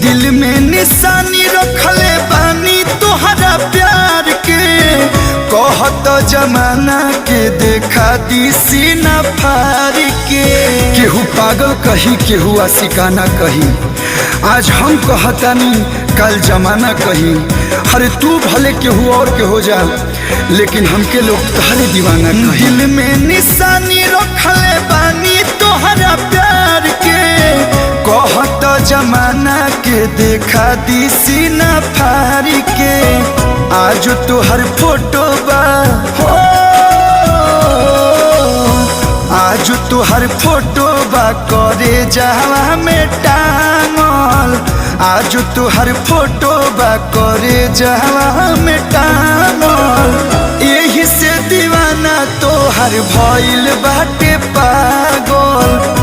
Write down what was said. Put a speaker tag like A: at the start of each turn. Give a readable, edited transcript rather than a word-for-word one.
A: दिल में निशानी रखले बानी तोहरा प्यार के, कहत जमाना के देखा दी सीना फार के। केहू पागल कही केहू आशिकाना कही, आज हम कहतानी कल जमाना कही। अरे तू भले केहू और के हो जा, लेकिन हमके लोग तहरे दीवाना कही। दिल में निशानी रखले बानी तोहरा प्यार के, कहत जमाना के देखा दी सीना फार के। आज तोहर फोटो बा हो, आज तोहर फोटो बा करे जहवा में टांगल। आज तोहर फोटो बा करे जहवा में टांगल। यही से दीवाना तोहर भइल बाटे पागल।